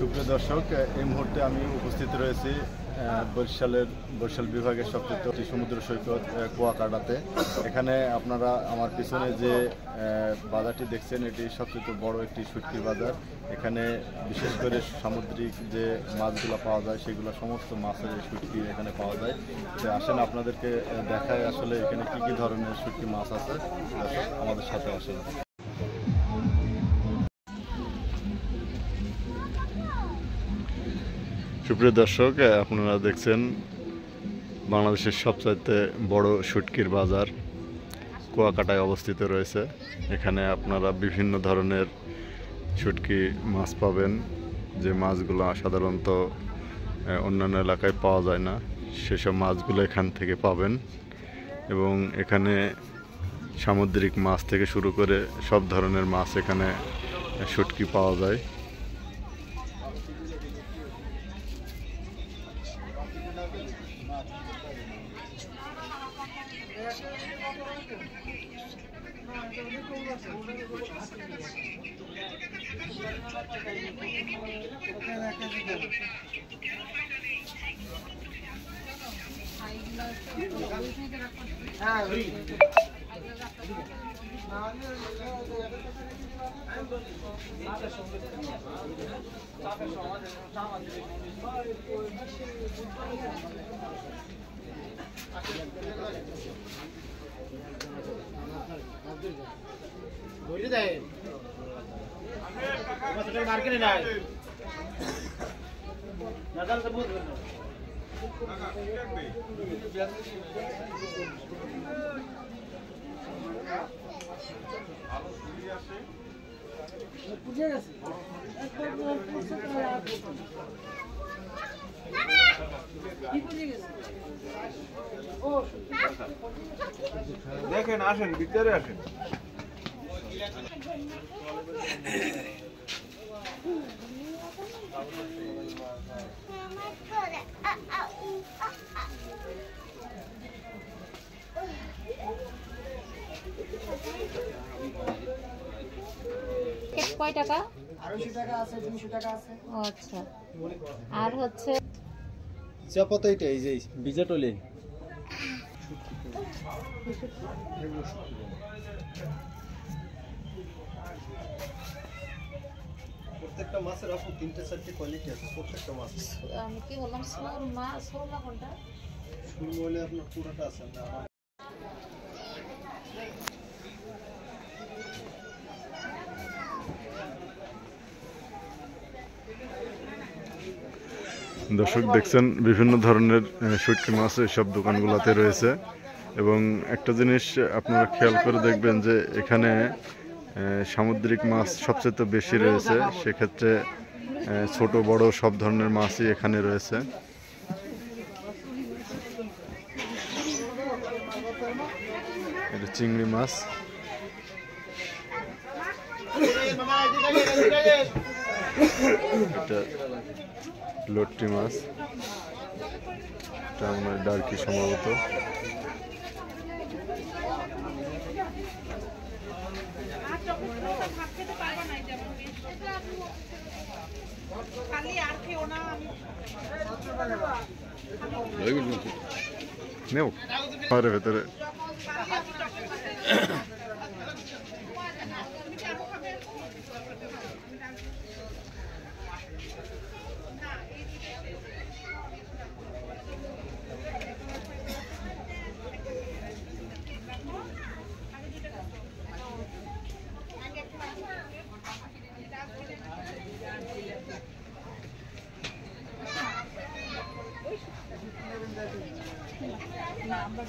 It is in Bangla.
সুপ্রিয় দর্শক, এই মুহূর্তে আমি উপস্থিত রয়েছি বরিশাল বিভাগের সবচেয়ে সমুদ্র সৈকত কুয়াকাটাতে। এখানে আপনারা আমার পিছনে যে বাজারটি দেখছেন, এটি সবচেয়ে বড় একটি শুটকি বাজার। এখানে বিশেষ করে সামুদ্রিক যে মাছগুলো পাওয়া যায়, সেগুলো সমস্ত মাছের শুটকি এখানে পাওয়া যায়। তো আসেন আপনাদেরকে দেখায় আসলে এখানে কি কি ধরনের শুটকি মাছ আছে। আমাদের সাথে আসেন। সুপ্রিয় দর্শক, আপনারা দেখছেন বাংলাদেশের সবচাইতে বড় শুটকির বাজার কুয়াকাটায় অবস্থিত রয়েছে। এখানে আপনারা বিভিন্ন ধরনের শুটকি মাছ পাবেন, যে মাছগুলো সাধারণত অন্যান্য এলাকায় পাওয়া যায় না, সেসব মাছগুলো এখান থেকে পাবেন। এবং এখানে সামুদ্রিক মাছ থেকে শুরু করে সব ধরনের মাছ এখানে শুটকি পাওয়া যায়। দেখেন, আসেন, ভিতরে আসেন। কয় টাকা? 250 টাকা আছে, 200 টাকা আছে। আচ্ছা, আর হচ্ছে চাপাতাইটা এই যে বিজা টলে প্রত্যেকটা মাছের আপু 3-4টি কোয়ালিটি আছে। প্রত্যেকটা মাছ আমি কি বললাম, সুরমা কোনটা? সুরমা হলে আপনার পুরোটা আছে না। দর্শক দেখছেন বিভিন্ন ধরনের শুটকি মাছ এইসব দোকানগুলোতে রয়েছে। এবং একটা জিনিস আপনারা খেয়াল করে দেখবেন যে এখানে সামুদ্রিক মাছ সবচেয়ে বেশি রয়েছে। সেক্ষেত্রে ছোট বড় সব ধরনের মাছই এখানে রয়েছে। এটা চিংড়ি মাছ, এটা লট্টি মাছ, এটা আমার ডার্কি সম্ভবত। নেও ঘরের ভেতরে। না, আমরা